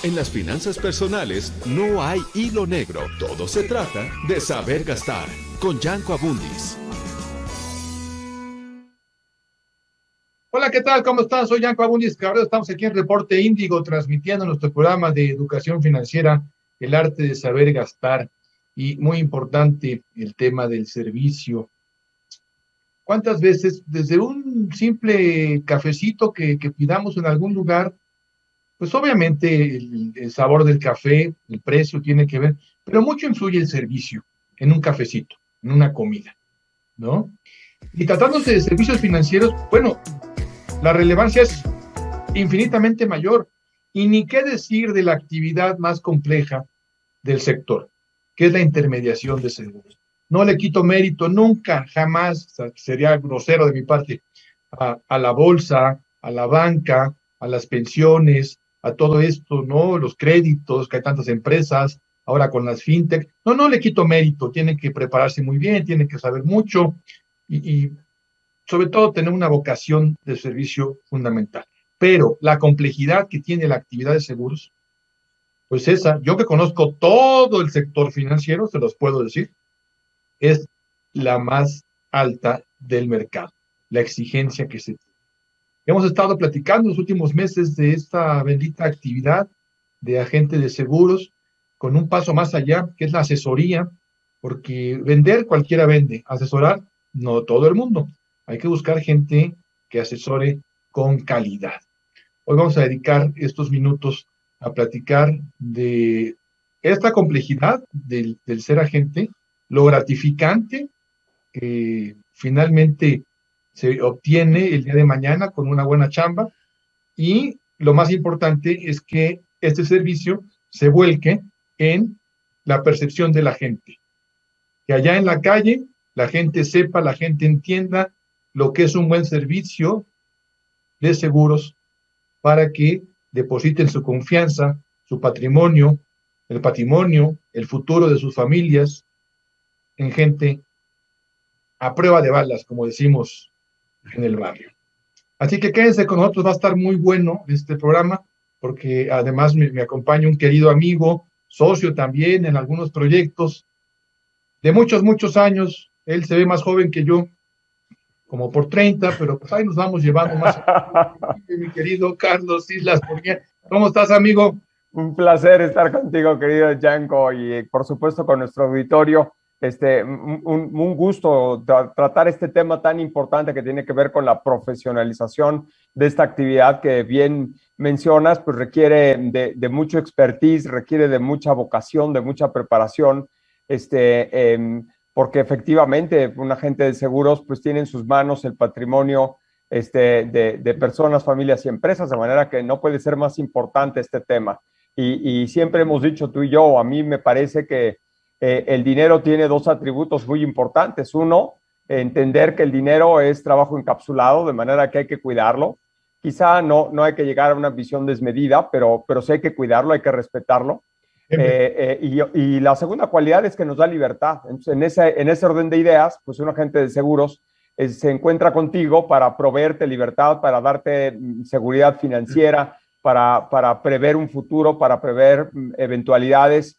En las finanzas personales no hay hilo negro. Todo se trata de saber gastar. Con Yanko Abundis. Hola, ¿qué tal? ¿Cómo están? Soy Yanko Abundis Cabrera. Estamos aquí en Reporte Índigo, transmitiendo nuestro programa de educación financiera, el arte de saber gastar. Y muy importante, el tema del servicio. ¿Cuántas veces, desde un simple cafecito que pidamos en algún lugar, pues obviamente el sabor del café, el precio tiene que ver, pero mucho influye el servicio en un cafecito, en una comida, ¿no? Y tratándose de servicios financieros, bueno, la relevancia es infinitamente mayor. Y ni qué decir de la actividad más compleja del sector, que es la intermediación de seguros. No le quito mérito nunca, jamás, o sea, sería grosero de mi parte, a la bolsa, a la banca, a las pensiones, a todo esto, ¿no? Los créditos, que hay tantas empresas, ahora con las fintech. No le quito mérito, tienen que prepararse muy bien, tienen que saber mucho y sobre todo tener una vocación de servicio fundamental. Pero la complejidad que tiene la actividad de seguros, pues esa, yo que conozco todo el sector financiero, se los puedo decir, es la más alta del mercado, la exigencia que se tiene. Hemos estado platicando en los últimos meses de esta bendita actividad de agente de seguros, con un paso más allá, que es la asesoría, porque vender cualquiera vende, asesorar no todo el mundo. Hay que buscar gente que asesore con calidad. Hoy vamos a dedicar estos minutos a platicar de esta complejidad del ser agente, lo gratificante que finalmente se obtiene el día de mañana con una buena chamba, y lo más importante es que este servicio se vuelque en la percepción de la gente, que allá en la calle la gente sepa, la gente entienda lo que es un buen servicio de seguros para que depositen su confianza, su patrimonio, el futuro de sus familias en gente a prueba de balas, como decimos en el barrio. Así que quédense con nosotros, va a estar muy bueno este programa, porque además me acompaña un querido amigo, socio también en algunos proyectos de muchos años. Él se ve más joven que yo, como por 30, pero pues ahí nos vamos llevando más. Mi querido Carlos Islas Murguía. ¿Cómo estás, amigo? Un placer estar contigo, querido Yanko, y por supuesto con nuestro auditorio. Un gusto tratar este tema tan importante que tiene que ver con la profesionalización de esta actividad que bien mencionas, pues requiere de mucho expertise, requiere de mucha vocación, de mucha preparación, porque efectivamente un agente de seguros pues tiene en sus manos el patrimonio de personas, familias y empresas, de manera que no puede ser más importante este tema. Y siempre hemos dicho tú y yo, a mí me parece que el dinero tiene dos atributos muy importantes. Uno, entender que el dinero es trabajo encapsulado, de manera que hay que cuidarlo. Quizá no hay que llegar a una visión desmedida, pero sí hay que cuidarlo, hay que respetarlo. Y la segunda cualidad es que nos da libertad. Entonces, en ese orden de ideas, pues un agente de seguros se encuentra contigo para proveerte libertad, para darte seguridad financiera, para prever un futuro, para prever eventualidades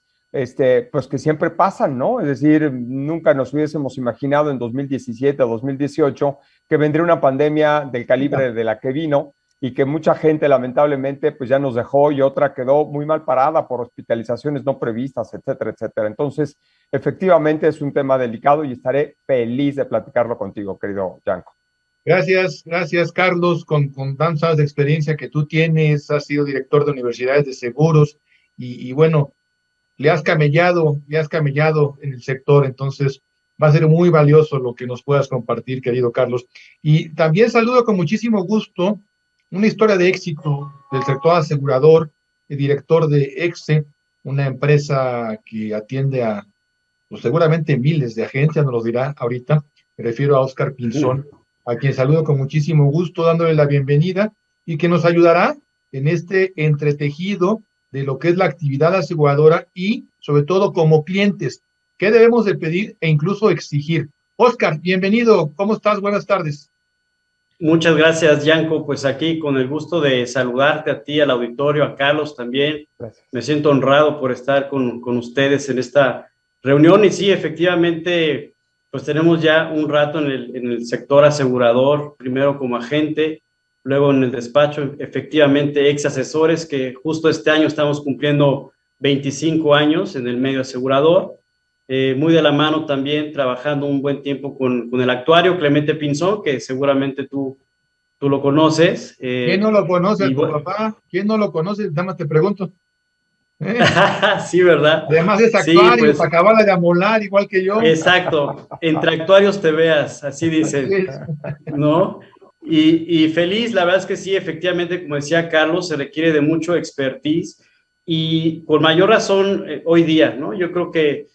pues que siempre pasan, ¿no? Es decir, nunca nos hubiésemos imaginado en 2017 o 2018 que vendría una pandemia del calibre de la que vino y que mucha gente lamentablemente pues ya nos dejó y otra quedó muy mal parada por hospitalizaciones no previstas, etcétera, etcétera. Entonces, efectivamente es un tema delicado y estaré feliz de platicarlo contigo, querido Yanko. Gracias, Carlos, con tantos años de experiencia que tú tienes, has sido director de universidades de seguros y bueno, le has camellado en el sector, entonces va a ser muy valioso lo que nos puedas compartir, querido Carlos. Y también saludo con muchísimo gusto una historia de éxito del sector asegurador, el director de EXE, una empresa que atiende a, pues, seguramente miles de agencias, nos lo dirá ahorita. Me refiero a Oscar Pinzón, a quien saludo con muchísimo gusto, dándole la bienvenida y que nos ayudará en este entretejido de lo que es la actividad aseguradora y, sobre todo, como clientes, qué debemos de pedir e incluso exigir. Oscar, bienvenido, ¿cómo estás? Buenas tardes. Muchas gracias, Yanko. Pues aquí con el gusto de saludarte a ti, al auditorio, a Carlos también. Gracias. Me siento honrado por estar con ustedes en esta reunión. Y sí, efectivamente, pues tenemos ya un rato en el sector asegurador, primero como agente, luego en el despacho, efectivamente, ex asesores, que justo este año estamos cumpliendo 25 años en el medio asegurador. Muy de la mano también, trabajando un buen tiempo con el actuario Clemente Pinzón, que seguramente tú lo conoces. ¿Quién no lo conoce? Y ¿Tu papá? ¿Quién no lo conoce? Nada más te pregunto. ¿Eh? Sí, ¿verdad? Además es Sí, actuario, pues, para acabarla de amolar, igual que yo. exacto. Entre actuarios te veas, así dicen, ¿no? Y feliz, la verdad es que sí, efectivamente, como decía Carlos, se requiere de mucho expertise y por mayor razón hoy día, ¿no? Yo creo que,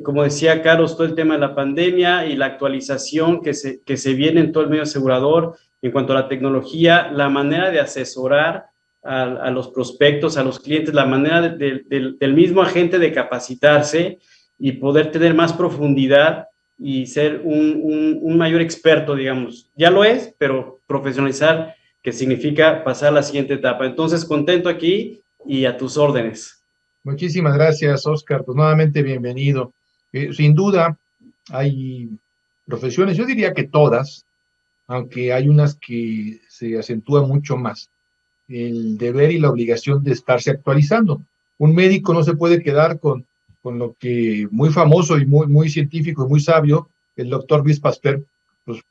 como decía Carlos, todo el tema de la pandemia y la actualización que se viene en todo el medio asegurador en cuanto a la tecnología, la manera de asesorar a los prospectos, a los clientes, la manera del mismo agente de capacitarse y poder tener más profundidad y ser un mayor experto, digamos. Ya lo es, pero profesionalizar, que significa pasar a la siguiente etapa. Entonces, contento aquí y a tus órdenes. Muchísimas gracias, Oscar. Pues nuevamente bienvenido. Sin duda, hay profesiones, yo diría que todas, aunque hay unas que se acentúan mucho más, el deber y la obligación de estarse actualizando. Un médico no se puede quedar con lo que muy famoso y muy científico y muy sabio, el doctor Luis Pasteur, pues,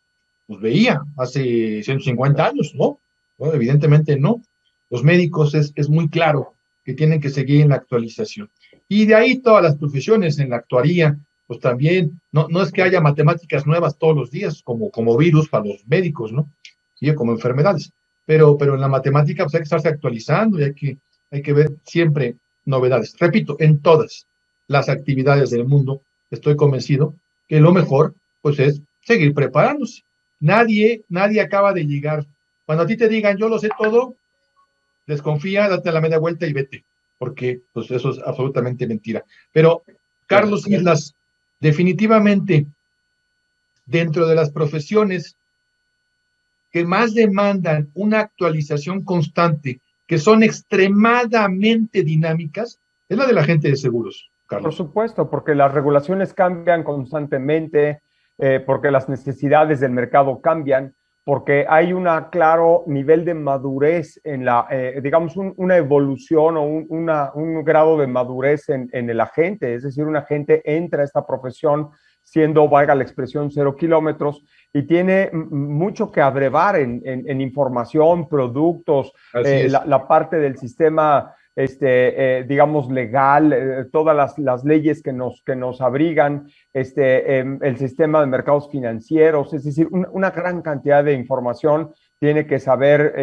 pues veía hace 150 años, ¿no? Bueno, evidentemente no. Los médicos es muy claro que tienen que seguir en la actualización. Y de ahí todas las profesiones en la actuaría, pues también, no es que haya matemáticas nuevas todos los días, como virus para los médicos, ¿no? Sí, como enfermedades. Pero en la matemática pues hay que estarse actualizando y hay que ver siempre novedades. Repito, en todas las actividades del mundo, estoy convencido que lo mejor pues es seguir preparándose. Nadie acaba de llegar. Cuando a ti te digan yo lo sé todo, desconfía, date la media vuelta y vete, porque pues eso es absolutamente mentira. Pero Carlos Islas, definitivamente dentro de las profesiones que más demandan una actualización constante, que son extremadamente dinámicas, es la del agente de seguros, Carlos. Por supuesto, porque las regulaciones cambian constantemente, porque las necesidades del mercado cambian, porque hay un claro nivel de madurez en la, digamos, una evolución o un grado de madurez en el agente. Es decir, un agente entra a esta profesión siendo, valga la expresión, 0 kilómetros y tiene mucho que abrevar en información, productos, la parte del sistema digamos, legal, todas las leyes que nos abrigan, el sistema de mercados financieros, es decir, una gran cantidad de información tiene que saber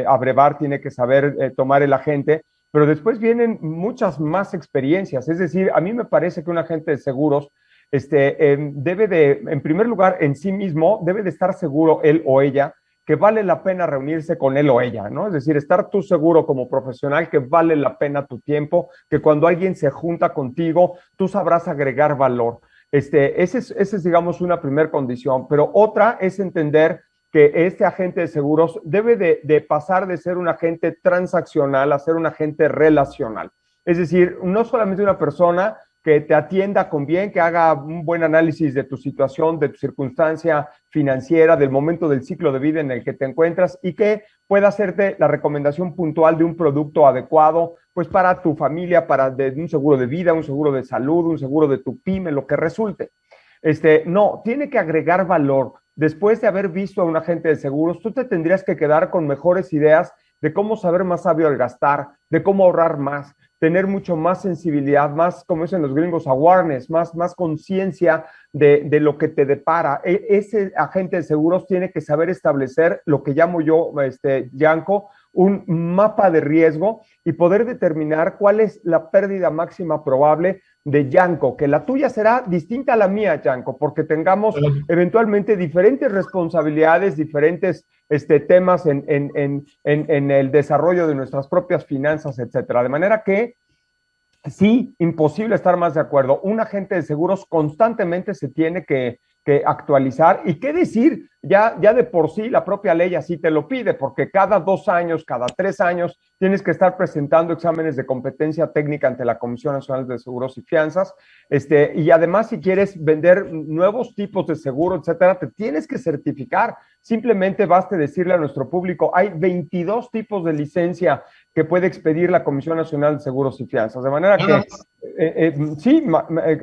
abrevar, tiene que saber tomar el agente, pero después vienen muchas más experiencias. Es decir, a mí me parece que un agente de seguros debe de, en primer lugar, en sí mismo, debe de estar seguro él o ella que vale la pena reunirse con él o ella, ¿no? Es decir, estar tú seguro como profesional que vale la pena tu tiempo, que cuando alguien se junta contigo, tú sabrás agregar valor. Esa es, digamos, una primera condición, pero otra es entender que este agente de seguros debe de pasar de ser un agente transaccional a ser un agente relacional. Es decir, no solamente una persona que te atienda con bien, que haga un buen análisis de tu situación, de tu circunstancia financiera, del momento del ciclo de vida en el que te encuentras y que pueda hacerte la recomendación puntual de un producto adecuado, pues para tu familia, para un seguro de vida, un seguro de salud, un seguro de tu pyme, lo que resulte. No, tiene que agregar valor. Después de haber visto a un agente de seguros, tú te tendrías que quedar con mejores ideas de cómo saber más sabio al gastar, de cómo ahorrar más, tener mucho más sensibilidad, más, como dicen los gringos, awareness, más conciencia de lo que te depara. Ese agente de seguros tiene que saber establecer lo que llamo yo, Yanko, un mapa de riesgo y poder determinar cuál es la pérdida máxima probable de Yanko, que la tuya será distinta a la mía, Yanko, porque tengamos eventualmente diferentes responsabilidades, diferentes temas en el desarrollo de nuestras propias finanzas, etcétera. De manera que sí, imposible estar más de acuerdo. Un agente de seguros constantemente se tiene que actualizar y qué decir ya de por sí la propia ley así te lo pide, porque cada 2 años, cada 3 años, tienes que estar presentando exámenes de competencia técnica ante la Comisión Nacional de Seguros y Fianzas, y además si quieres vender nuevos tipos de seguro, etcétera, te tienes que certificar. Simplemente basta decirle a nuestro público, hay 22 tipos de licencia que puede expedir la Comisión Nacional de Seguros y Fianzas, de manera que sí,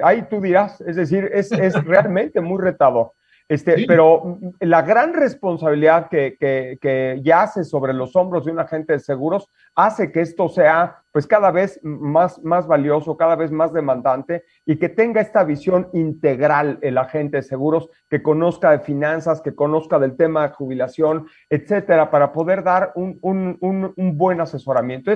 ahí tú dirás, es decir, es realmente muy retador. Sí. Pero la gran responsabilidad que yace sobre los hombros de un agente de seguros hace que esto sea pues cada vez más valioso, cada vez más demandante, y que tenga esta visión integral el agente de seguros, que conozca de finanzas, que conozca del tema de jubilación, etcétera, para poder dar un buen asesoramiento.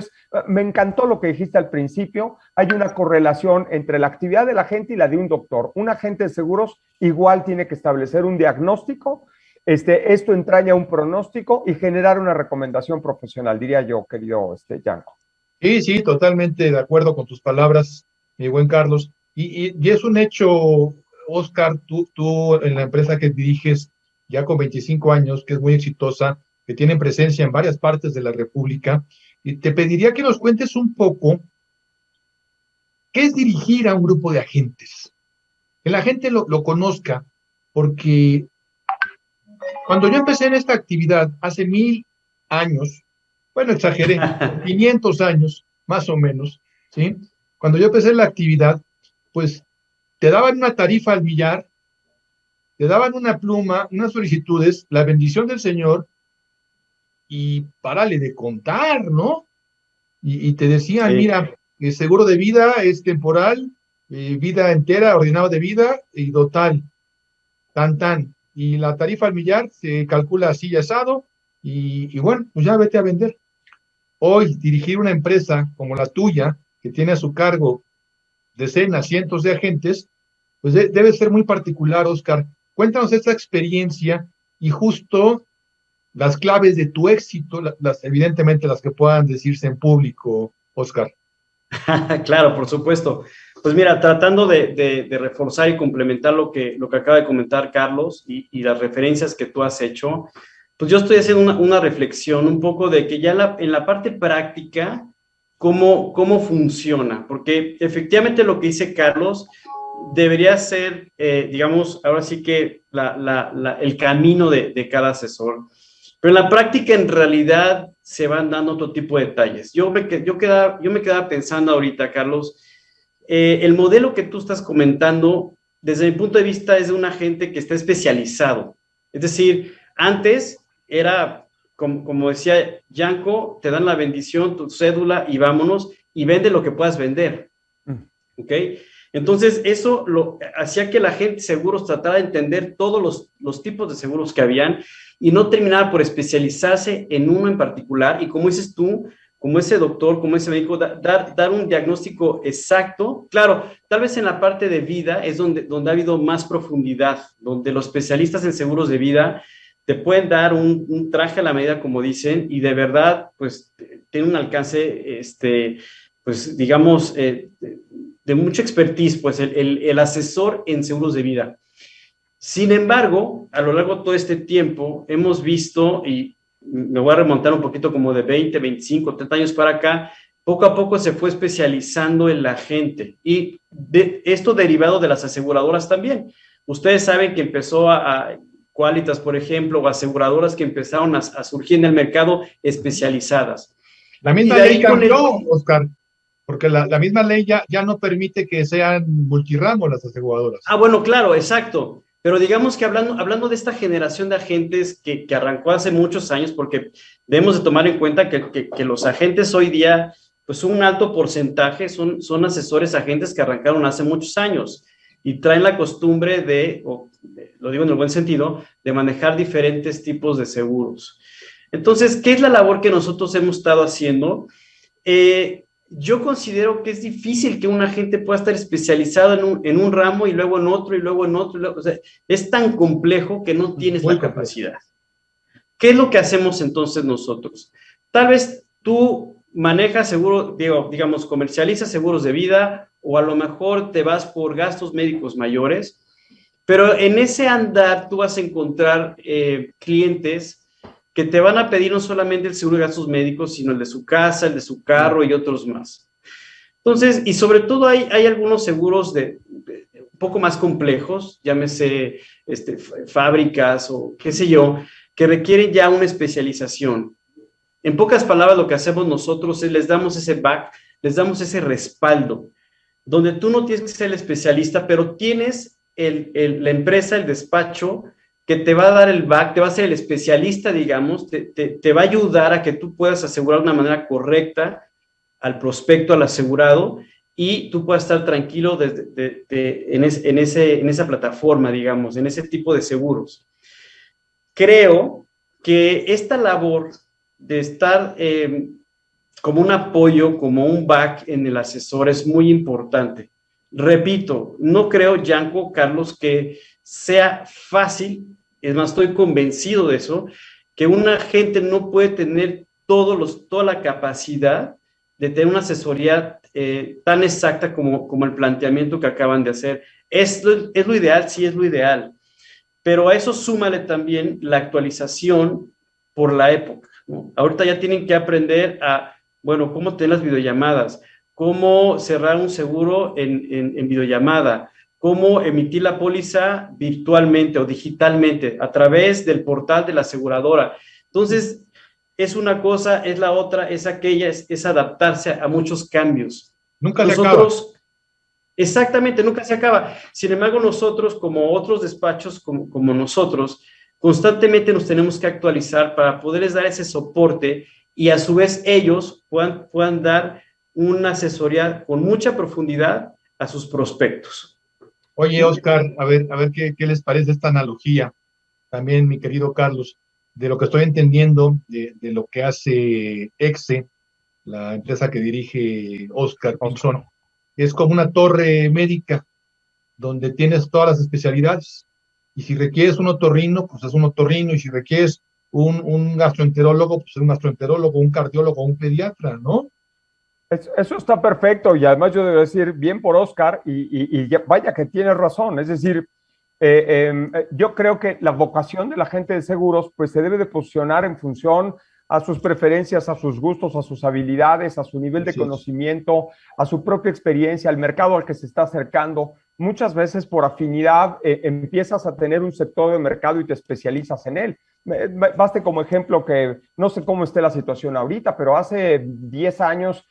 Me encantó lo que dijiste al principio. Hay una correlación entre la actividad del agente y la de un doctor. Un agente de seguros igual tiene que establecer un diagnóstico, esto entraña un pronóstico y generar una recomendación profesional, diría yo, querido Yanko. Sí, totalmente de acuerdo con tus palabras, mi buen Carlos. Y es un hecho, Oscar, tú en la empresa que diriges ya con 25 años, que es muy exitosa, que tiene presencia en varias partes de la República, y te pediría que nos cuentes un poco qué es dirigir a un grupo de agentes, que la gente lo conozca, porque cuando yo empecé en esta actividad hace 1000 años, bueno, exageré, 500 años, más o menos, ¿sí? Cuando yo empecé la actividad, pues te daban una tarifa al billar, te daban una pluma, unas solicitudes, la bendición del Señor, y párale de contar, ¿no? Y te decían, sí, mira, el seguro de vida es temporal, vida entera, ordenado de vida y total, tan. Y la tarifa al millar se calcula así asado, y bueno, pues ya vete a vender. Hoy, dirigir una empresa como la tuya, que tiene a su cargo decenas, cientos de agentes, pues debe ser muy particular, Oscar. Cuéntanos esta experiencia y justo las claves de tu éxito, evidentemente las que puedan decirse en público, Oscar. Claro, por supuesto. Pues mira, tratando de reforzar y complementar lo que acaba de comentar Carlos y las referencias que tú has hecho, pues yo estoy haciendo una reflexión un poco de que ya en la parte práctica, cómo funciona, porque efectivamente lo que dice Carlos debería ser, digamos, ahora sí que el camino de cada asesor. Pero en la práctica, en realidad, se van dando otro tipo de detalles. Yo me quedaba pensando ahorita, Carlos, el modelo que tú estás comentando, desde mi punto de vista, es de un agente que está especializado. Es decir, antes era, como decía Yanko, te dan la bendición, tu cédula y vámonos, y vende lo que puedas vender. ¿Ok? Entonces, eso hacía que la gente de seguros tratara de entender todos los tipos de seguros que habían y no terminaba por especializarse en uno en particular. Y como dices tú, como ese doctor, como ese médico, dar un diagnóstico exacto. Claro, tal vez en la parte de vida es donde ha habido más profundidad, donde los especialistas en seguros de vida te pueden dar un traje a la medida, como dicen, y de verdad, pues, tiene un alcance, pues, digamos, de mucha expertise, pues, el asesor en seguros de vida. Sin embargo, a lo largo de todo este tiempo, hemos visto, y me voy a remontar un poquito como de 20, 25, 30 años para acá, poco a poco se fue especializando el agente, y esto derivado de las aseguradoras también. Ustedes saben que empezó a Qualitas, por ejemplo, o aseguradoras que empezaron a surgir en el mercado especializadas. La misma ley cambió, Oscar, porque la misma ley ya no permite que sean multirramos las aseguradoras. Bueno, claro, exacto. Pero digamos que hablando de esta generación de agentes que arrancó hace muchos años, porque debemos de tomar en cuenta que los agentes hoy día, pues un alto porcentaje son asesores agentes que arrancaron hace muchos años y traen la costumbre lo digo en el buen sentido, de manejar diferentes tipos de seguros. Entonces, ¿qué es la labor que nosotros hemos estado haciendo? Yo considero que es difícil que un agente pueda estar especializado en un ramo y luego en otro, y luego en otro. O sea, es tan complejo que no tienes la capacidad. ¿Qué es lo que hacemos entonces nosotros? Tal vez tú manejas seguro, digamos, comercializas seguros de vida, o a lo mejor te vas por gastos médicos mayores, Pero en ese andar tú vas a encontrar clientes que te van a pedir no solamente el seguro de gastos médicos, sino el de su casa, el de su carro y otros más. Entonces, y sobre todo hay algunos seguros un poco más complejos, llámese fábricas o qué sé yo, que requieren ya una especialización. En pocas palabras, lo que hacemos nosotros es les damos ese back, les damos ese respaldo, donde tú no tienes que ser el especialista, pero tienes la empresa, el despacho, que te va a dar el back, te va a ser el especialista, digamos, te va a ayudar a que tú puedas asegurar de una manera correcta al prospecto, al asegurado, y tú puedas estar tranquilo en esa plataforma, digamos, en ese tipo de seguros. Creo que esta labor de estar como un apoyo, como un back en el asesor es muy importante. Repito, no creo, Yanko, Carlos, que sea fácil, es más, estoy convencido de eso, que un agente no puede tener toda la capacidad de tener una asesoría tan exacta como el planteamiento que acaban de hacer. ¿Es lo ideal? Sí, es lo ideal. Pero a eso súmale también la actualización por la época, ¿no? Ahorita ya tienen que aprender bueno, cómo tener las videollamadas, cómo cerrar un seguro en videollamada, cómo emitir la póliza virtualmente o digitalmente a través del portal de la aseguradora. Entonces, es una cosa, es la otra, es aquella, es adaptarse a muchos cambios. Nunca se acaba. Exactamente, nunca se acaba. Sin embargo, nosotros, como otros despachos, como nosotros, constantemente nos tenemos que actualizar para poderles dar ese soporte y a su vez ellos puedan dar una asesoría con mucha profundidad a sus prospectos. Oye, Oscar, a ver qué les parece esta analogía, también mi querido Carlos, de lo que estoy entendiendo de lo que hace EXE, la empresa que dirige Oscar Pinzón. Es como una torre médica donde tienes todas las especialidades. Y si requieres un otorrino, pues es un otorrino. Y si requieres un gastroenterólogo, pues es un gastroenterólogo, un cardiólogo, un pediatra, ¿no? Eso está perfecto y además yo debo decir bien por Oscar y vaya que tienes razón. Es decir, yo creo que la vocación de la gente de seguros pues se debe de posicionar en función a sus preferencias, a sus gustos, a sus habilidades, a su nivel de conocimiento, a su propia experiencia, al mercado al que se está acercando. Muchas veces por afinidad empiezas a tener un sector de mercado y te especializas en él. Baste como ejemplo que no sé cómo esté la situación ahorita, pero hace 10 años,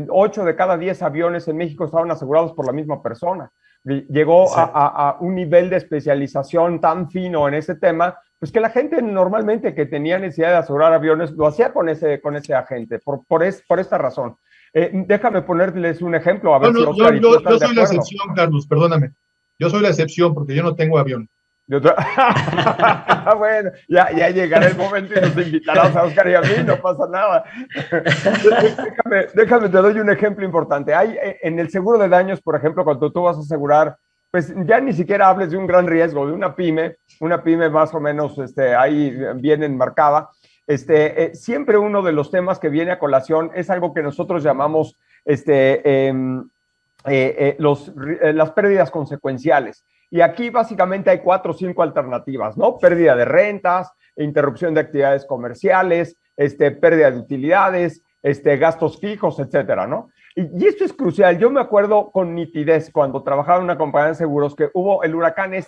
8 de cada 10 aviones en México estaban asegurados por la misma persona. Llegó a un nivel de especialización tan fino en ese tema, pues que la gente normalmente que tenía necesidad de asegurar aviones lo hacía con ese agente, por esta razón. Déjame ponerles un ejemplo. A ver si Oscar y tú están yo de soy la acuerdo. excepción, Carlos, perdóname. Yo soy la excepción porque yo no tengo avión. Bueno, ya llegará el momento y nos invitarás a Oscar y a mí, no pasa nada. Déjame, te doy un ejemplo importante. Hay en el seguro de daños, por ejemplo, cuando tú vas a asegurar, pues ya ni siquiera hables de un gran riesgo, de una pyme más o menos ahí bien enmarcada. Siempre uno de los temas que viene a colación es algo que nosotros llamamos las pérdidas consecuenciales. Y aquí básicamente hay 4 o 5 alternativas, ¿no? Pérdida de rentas, interrupción de actividades comerciales, pérdida de utilidades, gastos fijos, etcétera, ¿no? Y esto es crucial. Yo me acuerdo con nitidez cuando trabajaba en una compañía de seguros que hubo el huracán no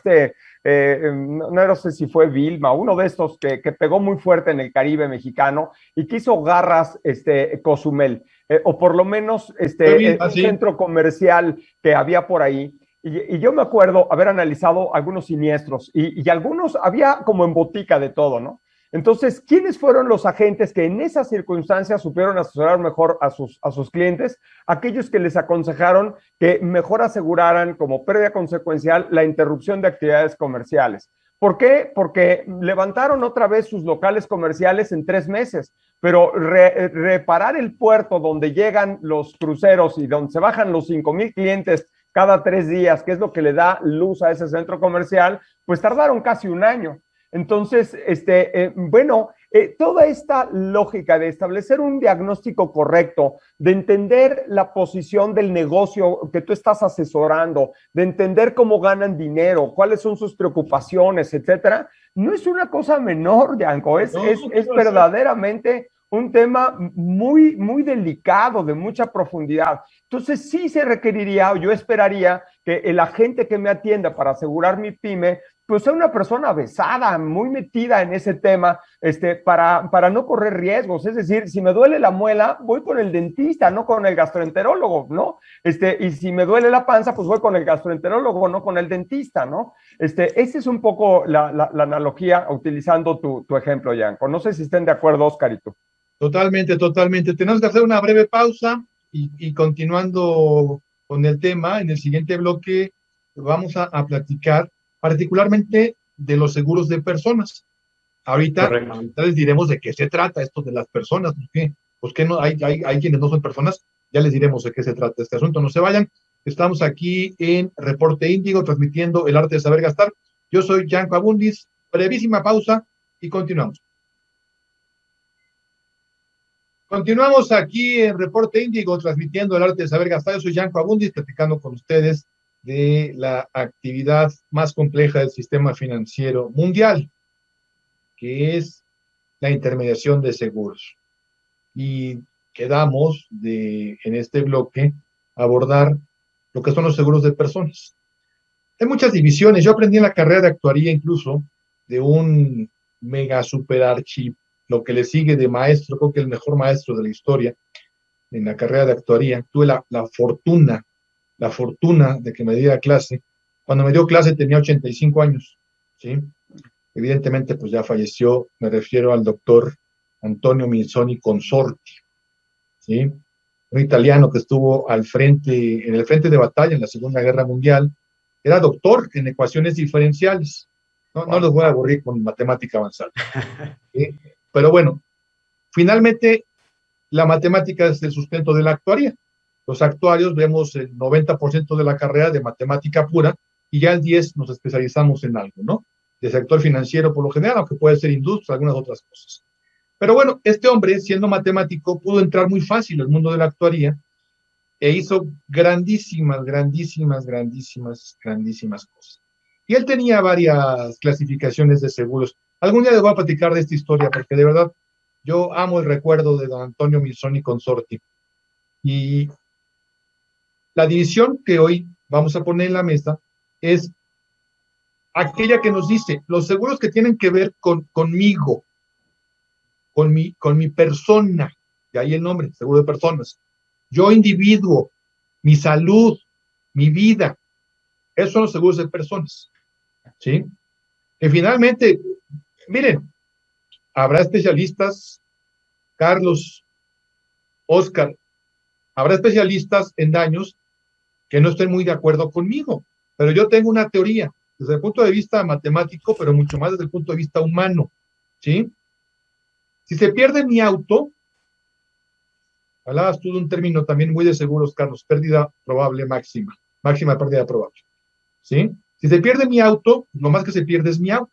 sé si fue Vilma, uno de estos que pegó muy fuerte en el Caribe mexicano y que hizo garras Cozumel, o por lo menos un centro comercial que había por ahí. Y yo me acuerdo haber analizado algunos siniestros y algunos había como en botica de todo, ¿no? Entonces, ¿quiénes fueron los agentes que en esas circunstancias supieron asesorar mejor a sus clientes? Aquellos que les aconsejaron que mejor aseguraran como pérdida consecuencial la interrupción de actividades comerciales. ¿Por qué? Porque levantaron otra vez sus locales comerciales en 3 meses, pero reparar el puerto donde llegan los cruceros y donde se bajan los 5,000 clientes cada 3 días, que es lo que le da luz a ese centro comercial, pues tardaron casi un año. Entonces, bueno, Toda esta lógica de establecer un diagnóstico correcto, de entender la posición del negocio que tú estás asesorando, de entender cómo ganan dinero, cuáles son sus preocupaciones, etcétera, no es una cosa menor, Yanko, es verdaderamente un tema muy, muy delicado, de mucha profundidad. Entonces sí se requeriría, o yo esperaría, que el agente que me atienda para asegurar mi pyme, pues sea una persona avesada, muy metida en ese tema, para no correr riesgos. Es decir, si me duele la muela, voy con el dentista, no con el gastroenterólogo, ¿no? Y si me duele la panza, pues voy con el gastroenterólogo, no con el dentista, ¿no? Esa es un poco la analogía utilizando tu ejemplo, Yanko. No sé si estén de acuerdo, Oscar y tú. Totalmente, totalmente. Tenemos que hacer una breve pausa y continuando con el tema, en el siguiente bloque vamos a platicar particularmente de los seguros de personas. Ahorita les diremos de qué se trata esto de las personas, pues que no, hay quienes no son personas, ya les diremos de qué se trata este asunto. No se vayan, estamos aquí en Reporte Índigo, transmitiendo el arte de saber gastar. Yo soy Yanko Abundis, brevísima pausa y continuamos. Continuamos aquí en Reporte Índigo, transmitiendo el arte de saber gastar. Yo soy Yanko Abundis, platicando con ustedes de la actividad más compleja del sistema financiero mundial, que es la intermediación de seguros. Y quedamos en este bloque abordar lo que son los seguros de personas. Hay muchas divisiones. Yo aprendí en la carrera de actuaría incluso de un mega super archi, lo que le sigue de maestro, creo que el mejor maestro de la historia en la carrera de actuaría. Tuve la fortuna de que me diera clase. Cuando me dio clase tenía 85 años, ¿sí? Evidentemente, pues ya falleció. Me refiero al doctor Antonio Minzoni Consorti, ¿sí? Un italiano que estuvo en el frente de batalla en la Segunda Guerra Mundial. Era doctor en ecuaciones diferenciales. No los voy a aburrir con matemática avanzada, ¿sí? Pero bueno, finalmente la matemática es el sustento de la actuaría. Los actuarios vemos el 90% de la carrera de matemática pura y ya el 10% nos especializamos en algo, ¿no? De sector financiero por lo general, aunque puede ser industria, algunas otras cosas. Pero bueno, este hombre, siendo matemático, pudo entrar muy fácil al mundo de la actuaría e hizo grandísimas cosas. Y él tenía varias clasificaciones de seguros. Algún día les voy a platicar de esta historia, porque de verdad yo amo el recuerdo de don Antonio Minzoni Consorti. Y la división que hoy vamos a poner en la mesa es aquella que nos dice los seguros que tienen que ver conmigo, con mi persona, de ahí el nombre, seguro de personas. Yo individuo, mi salud, mi vida, esos son los seguros de personas, ¿sí? Que finalmente, miren, habrá especialistas, Carlos, Oscar, habrá especialistas en daños que no estén muy de acuerdo conmigo, pero yo tengo una teoría desde el punto de vista matemático, pero mucho más desde el punto de vista humano, ¿sí? Si se pierde mi auto, hablabas tú de un término también muy de seguros, Carlos, pérdida probable máxima pérdida probable, ¿sí? Si se pierde mi auto, lo más que se pierde es mi auto,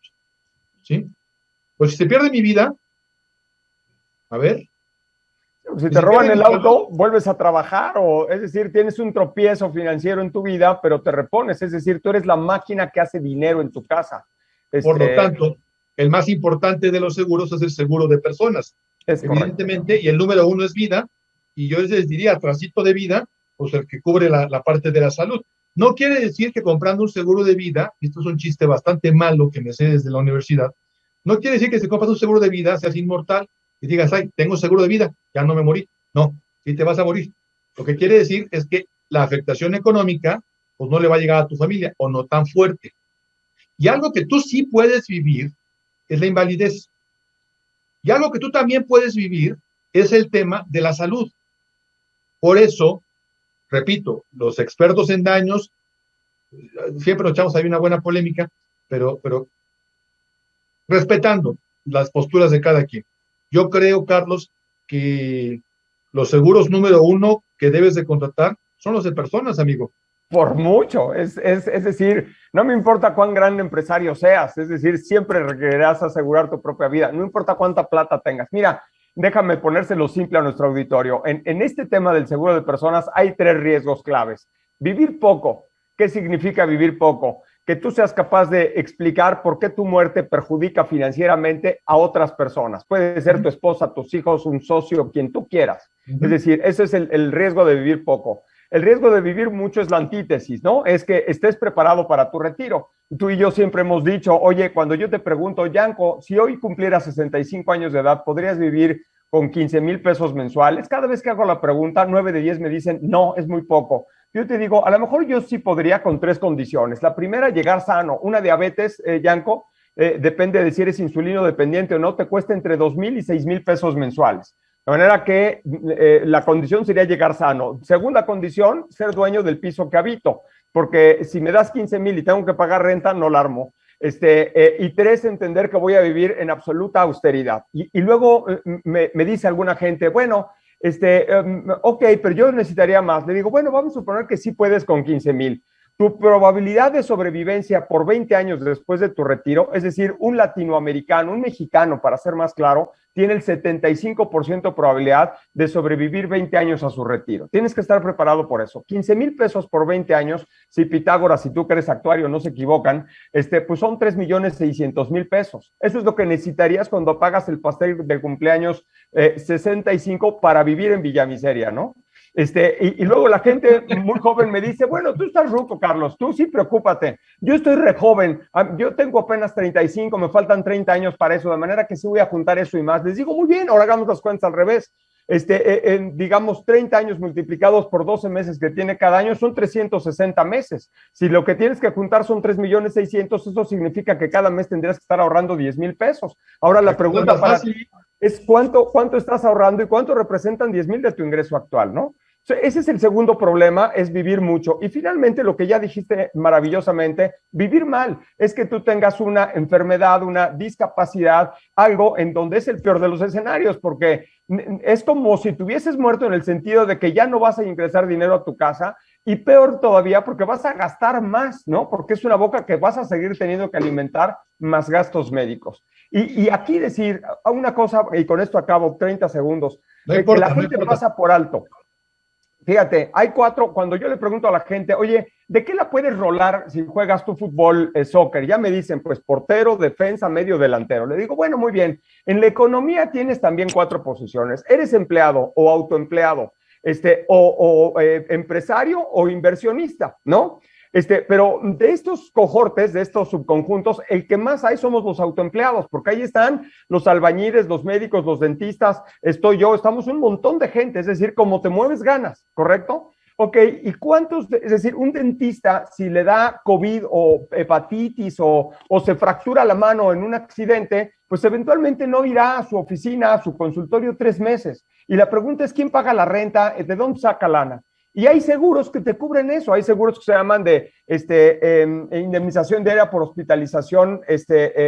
¿sí? Pues si se pierde mi vida, a ver. Si te roban el auto, vuelves a trabajar, es decir, tienes un tropiezo financiero en tu vida, pero te repones, es decir, tú eres la máquina que hace dinero en tu casa. Por lo tanto, el más importante de los seguros es el seguro de personas, evidentemente, y el número 1 es vida, y yo les diría, trasito de vida, pues el que cubre la parte de la salud. No quiere decir que comprando un seguro de vida, esto es un chiste bastante malo que me sé desde la universidad, no quiere decir que si compras un seguro de vida seas inmortal y digas, ay, tengo seguro de vida, ya no me morí. No, sí te vas a morir. Lo que quiere decir es que la afectación económica, pues no le va a llegar a tu familia, o no tan fuerte. Y algo que tú sí puedes vivir es la invalidez. Y algo que tú también puedes vivir es el tema de la salud. Por eso, repito, los expertos en daños, siempre nos echamos ahí una buena polémica, pero respetando las posturas de cada quien. Yo creo, Carlos, que los seguros número 1 que debes de contratar son los de personas, amigo. por mucho. Es decir, no me importa cuán grande empresario seas, es decir, siempre requerirás asegurar tu propia vida, no importa cuánta plata tengas. Mira, déjame ponérselo simple a nuestro auditorio. En este tema del seguro de personas hay 3 riesgos claves. Vivir poco. ¿Qué significa vivir poco? Que tú seas capaz de explicar por qué tu muerte perjudica financieramente a otras personas. Puede ser tu esposa, tus hijos, un socio, quien tú quieras. Es decir, ese es el riesgo de vivir poco. El riesgo de vivir mucho es la antítesis, ¿no? Es que estés preparado para tu retiro. Tú y yo siempre hemos dicho, oye, cuando yo te pregunto, Yanko, si hoy cumplieras 65 años de edad, ¿podrías vivir con 15,000 pesos mensuales? Cada vez que hago la pregunta, 9 de 10 me dicen, no, es muy poco. Yo te digo, a lo mejor yo sí podría con 3 condiciones. La primera, llegar sano. Una diabetes, Yanko, depende de si eres insulino dependiente o no, te cuesta entre 2,000 y 6,000 pesos mensuales. De manera que la condición sería llegar sano. Segunda condición, ser dueño del piso que habito, porque si me das 15,000 y tengo que pagar renta, no la armo. Y 3, entender que voy a vivir en absoluta austeridad. Y luego me dice alguna gente, bueno, ok, pero yo necesitaría más. Le digo, bueno, vamos a suponer que sí puedes con 15,000. Tu probabilidad de sobrevivencia por 20 años después de tu retiro, es decir, un latinoamericano, un mexicano, para ser más claro, tiene el 75% de probabilidad de sobrevivir 20 años a su retiro. Tienes que estar preparado por eso. 15,000 pesos por 20 años, si Pitágoras, si tú que eres actuario no se equivocan, pues son 3,600,000 pesos. Eso es lo que necesitarías cuando pagas el pastel de cumpleaños 65 para vivir en Villamiseria, ¿no? Y luego la gente muy joven me dice, bueno, tú estás ruco, Carlos, tú sí preocúpate, yo estoy re joven, yo tengo apenas 35, me faltan 30 años para eso, de manera que sí voy a juntar eso y más. Les digo, muy bien, ahora hagamos las cuentas al revés. Digamos, 30 años multiplicados por 12 meses que tiene cada año son 360 meses. Si lo que tienes que juntar son 3,600,000, eso significa que cada mes tendrías que estar ahorrando 10,000 pesos. Ahora la pregunta para ti es ¿cuánto estás ahorrando y cuánto representan 10,000 de tu ingreso actual, ¿no? Ese es el segundo problema, es vivir mucho. Y finalmente, lo que ya dijiste maravillosamente, vivir mal, es que tú tengas una enfermedad, una discapacidad, algo en donde es el peor de los escenarios, porque es como si tuvieses muerto en el sentido de que ya no vas a ingresar dinero a tu casa, y peor todavía porque vas a gastar más, ¿no? Porque es una boca que vas a seguir teniendo que alimentar, más gastos médicos. Y aquí decir una cosa, y con esto acabo, 30 segundos, que la gente pasa por alto. Fíjate, hay 4, cuando yo le pregunto a la gente, oye, ¿de qué la puedes rolar si juegas tu fútbol, soccer? Ya me dicen, pues portero, defensa, medio delantero. Le digo, bueno, muy bien. En la economía tienes también 4 posiciones. Eres empleado o autoempleado, empresario o inversionista, ¿no? Pero de estos cohortes, de estos subconjuntos, el que más hay somos los autoempleados, porque ahí están los albañiles, los médicos, los dentistas, estoy yo, estamos un montón de gente, es decir, como te mueves ganas, ¿correcto? Ok, ¿y cuántos, es decir, un dentista, si le da COVID o hepatitis o se fractura la mano en un accidente, pues eventualmente no irá a su oficina, a su consultorio 3 meses. Y la pregunta es, ¿quién paga la renta? ¿De dónde saca lana? Y hay seguros que te cubren eso, hay seguros que se llaman de indemnización diaria por hospitalización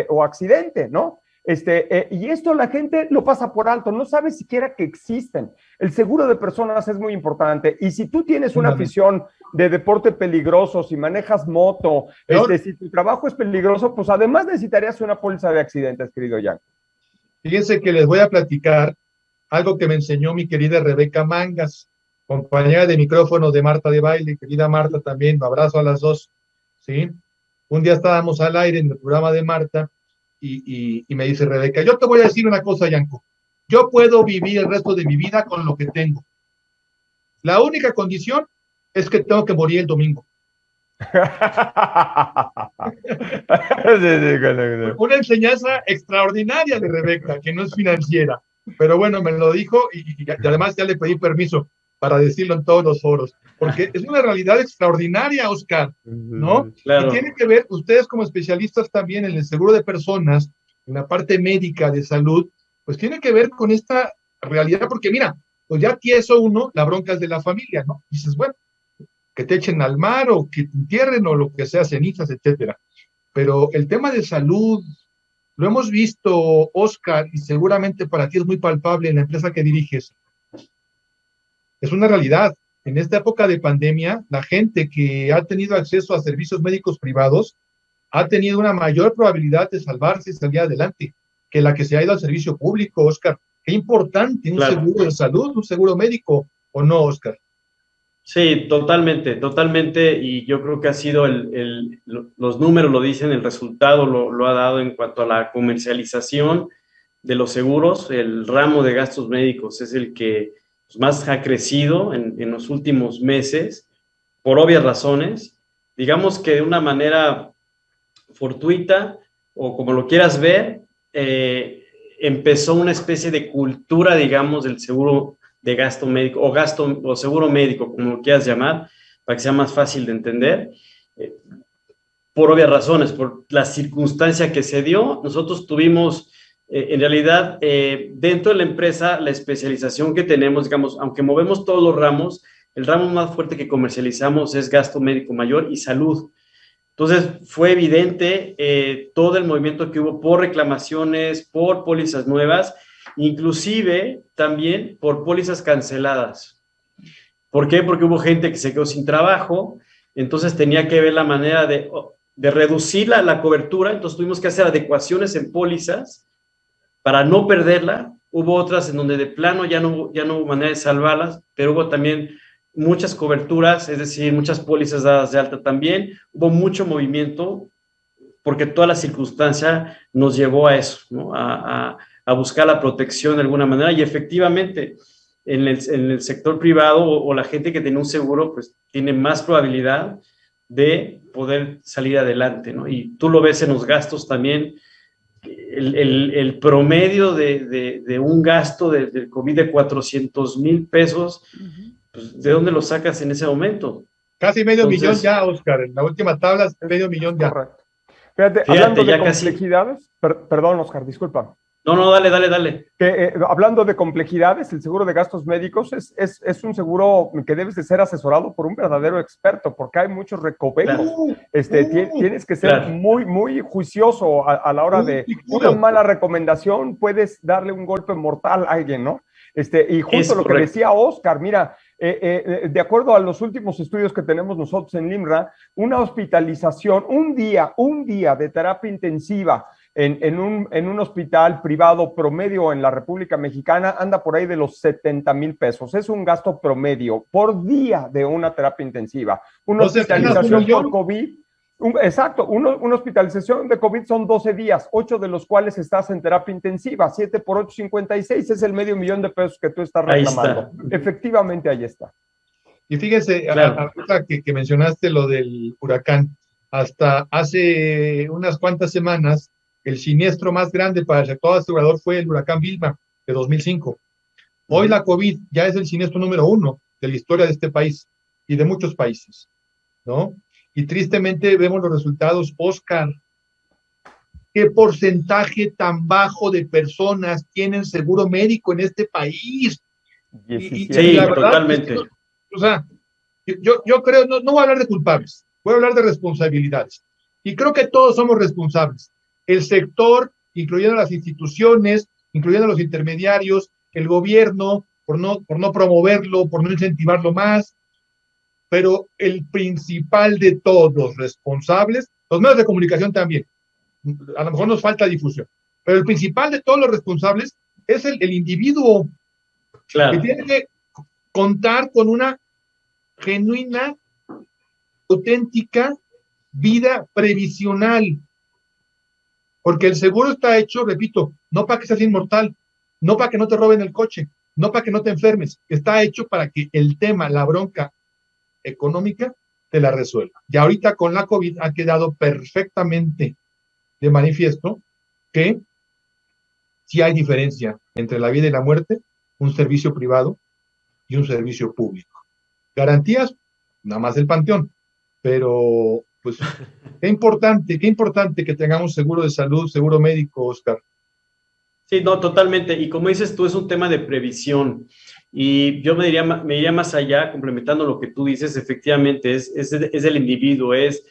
o accidente, ¿no? Y esto la gente lo pasa por alto, no sabe siquiera que existen. El seguro de personas es muy importante. Y si tú tienes una afición de deporte peligroso, si manejas moto, si tu trabajo es peligroso, pues además necesitarías una póliza de accidentes, querido Yanko. Fíjense que les voy a platicar algo que me enseñó mi querida Rebeca Mangas, compañera de micrófono de Marta de Baile. Querida Marta, también, un abrazo a las dos, ¿sí? Un día estábamos al aire en el programa de Marta y me dice Rebeca, yo te voy a decir una cosa, Yanko, yo puedo vivir el resto de mi vida con lo que tengo. La única condición es que tengo que morir el domingo. Una enseñanza extraordinaria de Rebeca, que no es financiera, pero bueno, me lo dijo y además ya le pedí permiso para decirlo en todos los foros, porque es una realidad extraordinaria, Oscar, ¿no? Claro. Y tiene que ver, ustedes como especialistas también en el seguro de personas, en la parte médica de salud, pues tiene que ver con esta realidad, porque mira, pues ya tieso uno, la bronca es de la familia, ¿no? Dices, bueno, que te echen al mar o que te entierren o lo que sea, cenizas, etcétera. Pero el tema de salud, lo hemos visto, Oscar, y seguramente para ti es muy palpable en la empresa que diriges. Es una realidad. en esta época de pandemia, la gente que ha tenido acceso a servicios médicos privados ha tenido una mayor probabilidad de salvarse y salir adelante que la que se ha ido al servicio público, Oscar. Qué importante un seguro de salud, un seguro médico, ¿o no, Oscar? Sí, totalmente, totalmente, y yo creo que ha sido los números lo dicen, el resultado lo ha dado en cuanto a la comercialización de los seguros. El ramo de gastos médicos es el que más ha crecido en los últimos meses, por obvias razones. Digamos que de una manera fortuita, o como lo quieras ver, empezó una especie de cultura, digamos, del seguro de gasto médico, o seguro médico, como lo quieras llamar, para que sea más fácil de entender, por obvias razones, por la circunstancia que se dio. Nosotros tuvimos, en realidad, dentro de la empresa, la especialización que tenemos, digamos, aunque movemos todos los ramos, el ramo más fuerte que comercializamos es gasto médico mayor y salud. Entonces, fue evidente todo el movimiento que hubo por reclamaciones, por pólizas nuevas, inclusive también por pólizas canceladas. ¿Por qué? Porque hubo gente que se quedó sin trabajo, entonces tenía que ver la manera de reducir la cobertura, entonces tuvimos que hacer adecuaciones en pólizas para no perderla. Hubo otras en donde de plano ya no hubo manera de salvarlas, pero hubo también muchas coberturas, es decir, muchas pólizas dadas de alta también. Hubo mucho movimiento porque toda la circunstancia nos llevó a eso, ¿no? A buscar la protección de alguna manera, y efectivamente en el sector privado o la gente que tiene un seguro, pues tiene más probabilidad de poder salir adelante, ¿no? Y tú lo ves en los gastos también, el promedio de un gasto del COVID de 400,000 pesos, pues, ¿de dónde lo sacas en ese momento? Casi medio millón ya, Oscar, en la última tabla, medio millón ya. Correcto. Fíjate, hablando de complejidades, perdón, Oscar, disculpa. No, dale. Hablando de complejidades, el seguro de gastos médicos es un seguro que debes de ser asesorado por un verdadero experto, porque hay muchos recovecos. Tienes que ser muy, muy juicioso a la hora de una mala recomendación, puedes darle un golpe mortal a alguien, ¿no? Y justo lo que decía Oscar, mira, de acuerdo a los últimos estudios que tenemos nosotros en LIMRA, una hospitalización, un día de terapia intensiva en un hospital privado promedio en la República Mexicana anda por ahí de los 70,000 pesos. Es un gasto promedio por día de una terapia intensiva. Una hospitalización por COVID, una hospitalización de COVID son 12 días, 8 de los cuales estás en terapia intensiva. 7 por 8, 56, es el $500,000 de pesos que tú estás reclamando. Efectivamente, ahí está. Y fíjese, ahorita que mencionaste lo del huracán, hasta hace unas cuantas semanas, el siniestro más grande para el sector asegurador fue el huracán Vilma de 2005. Hoy la COVID ya es el siniestro número 1 de la historia de este país y de muchos países, ¿no? Y tristemente vemos los resultados, Oscar. ¿Qué porcentaje tan bajo de personas tienen seguro médico en este país? Sí, la verdad, totalmente. O sea, yo creo, no voy a hablar de culpables, voy a hablar de responsabilidades. Y creo que todos somos responsables. El sector, incluyendo las instituciones, incluyendo los intermediarios, el gobierno, por no promoverlo, por no incentivarlo más, pero el principal de todos responsables, los medios de comunicación también, a lo mejor nos falta difusión, pero el principal de todos los responsables es el individuo, que tiene que contar con una genuina, auténtica vida previsional. Porque el seguro está hecho, repito, no para que seas inmortal, no para que no te roben el coche, no para que no te enfermes, está hecho para que el tema, la bronca económica, te la resuelva. Y ahorita con la COVID ha quedado perfectamente de manifiesto que sí hay diferencia entre la vida y la muerte, un servicio privado y un servicio público. Garantías, nada más el panteón, pero pues qué importante que tengamos seguro de salud, seguro médico, Oscar. Sí, no, totalmente. Y como dices tú, es un tema de previsión. Y yo me iría más allá, complementando lo que tú dices, efectivamente, es del individuo, es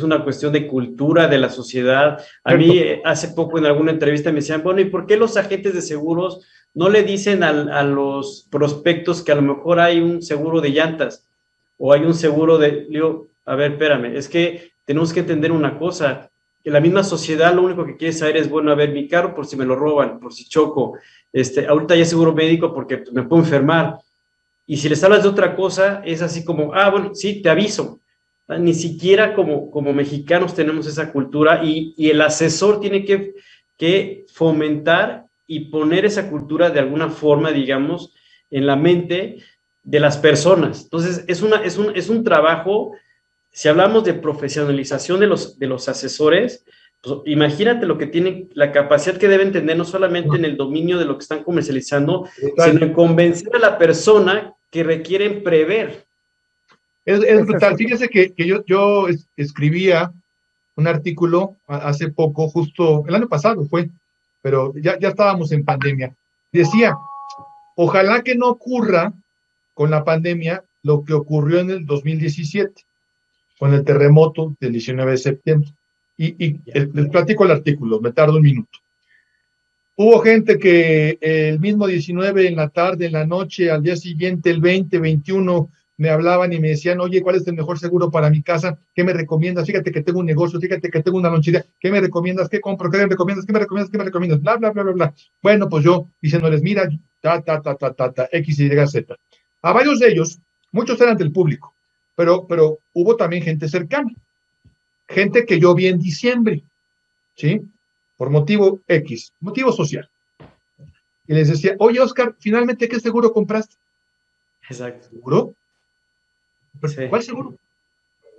una cuestión de cultura de la sociedad. A mí, hace poco en alguna entrevista me decían, bueno, ¿y por qué los agentes de seguros no le dicen a los prospectos que a lo mejor hay un seguro de llantas o hay un seguro de, digo, a ver, espérame, es que tenemos que entender una cosa, que la misma sociedad lo único que quiere saber es, bueno, a ver, mi carro por si me lo roban, por si choco, ahorita ya seguro médico porque me puedo enfermar, y si les hablas de otra cosa, es así como, bueno, sí, te aviso. Ni siquiera como mexicanos tenemos esa cultura y el asesor tiene que fomentar y poner esa cultura de alguna forma, digamos, en la mente de las personas. Entonces, es un trabajo, si hablamos de profesionalización de los asesores, pues, imagínate lo que tienen, la capacidad que deben tener, no solamente en el dominio de lo que están comercializando, sino en convencer a la persona que requieren prever. Es brutal. Fíjese que yo escribía un artículo hace poco, justo el año pasado fue, pero ya estábamos en pandemia. Decía, ojalá que no ocurra con la pandemia lo que ocurrió en el 2017, con el terremoto del 19 de septiembre. Y les platico el artículo, me tardo un minuto. Hubo gente que el mismo 19 en la tarde, en la noche, al día siguiente, el 20, 21, me hablaban y me decían, oye, ¿cuál es el mejor seguro para mi casa? ¿Qué me recomiendas? Fíjate que tengo un negocio, fíjate que tengo una lonchería. ¿Qué me recomiendas? ¿Qué compro? ¿Qué me recomiendas? ¿Qué me recomiendas? ¿Qué me recomiendas? Bla, bla, bla, bla, bla. Bueno, pues yo diciéndoles, mira, X, Y, Z. A varios de ellos, muchos eran del público, pero hubo también gente cercana, gente que yo vi en diciembre, ¿sí? Por motivo X, motivo social. Y les decía, oye, Oscar, finalmente, ¿qué seguro compraste? Exacto. ¿Seguro? Sí. ¿Cuál seguro?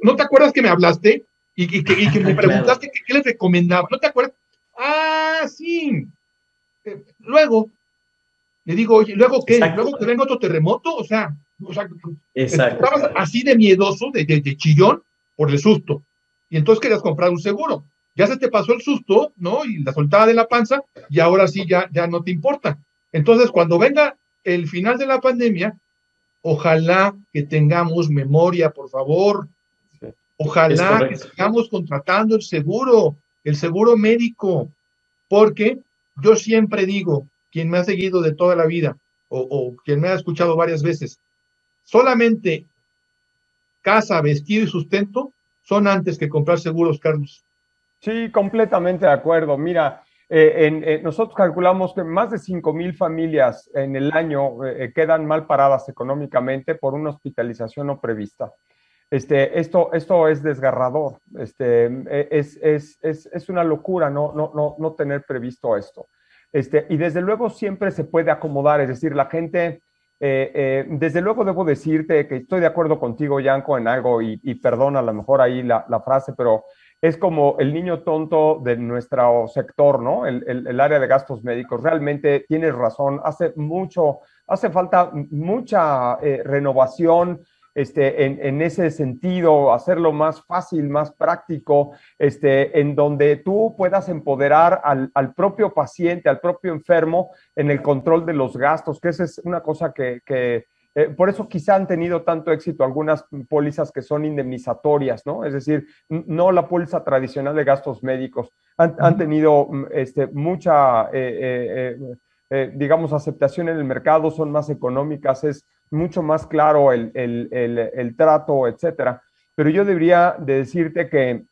¿No te acuerdas que me hablaste y que me preguntaste claro. qué les recomendaba? ¿No te acuerdas? Ah, sí. Luego, le digo, oye, ¿luego qué? Exacto. ¿Luego que venga otro terremoto? O sea estabas así de miedoso, de chillón, por el susto. Y entonces querías comprar un seguro. Ya se te pasó el susto, ¿no? Y la soltada de la panza, y ahora sí ya no te importa. Entonces, cuando venga el final de la pandemia, ojalá que tengamos memoria, por favor. Ojalá que sigamos contratando el seguro médico, porque yo siempre digo, quien me ha seguido de toda la vida, o quien me ha escuchado varias veces, solamente casa, vestido y sustento son antes que comprar seguros, Carlos. Sí, completamente de acuerdo. Mira, nosotros calculamos que más de 5,000 familias en el año quedan mal paradas económicamente por una hospitalización no prevista. Esto es desgarrador. Es una locura no tener previsto esto. Y desde luego siempre se puede acomodar, es decir, la gente, desde luego debo decirte que estoy de acuerdo contigo, Yanko, en algo, y perdona a lo mejor ahí la frase, pero es como el niño tonto de nuestro sector, ¿no? El área de gastos médicos. Realmente tienes razón, hace falta mucha renovación en ese sentido, hacerlo más fácil, más práctico, en donde tú puedas empoderar al propio paciente, al propio enfermo en el control de los gastos, que esa es una cosa que por eso quizá han tenido tanto éxito algunas pólizas que son indemnizatorias, ¿no? Es decir, no la póliza tradicional de gastos médicos. Han tenido mucha, digamos, aceptación en el mercado, son más económicas, es mucho más claro el trato, etcétera. Pero yo debería de decirte que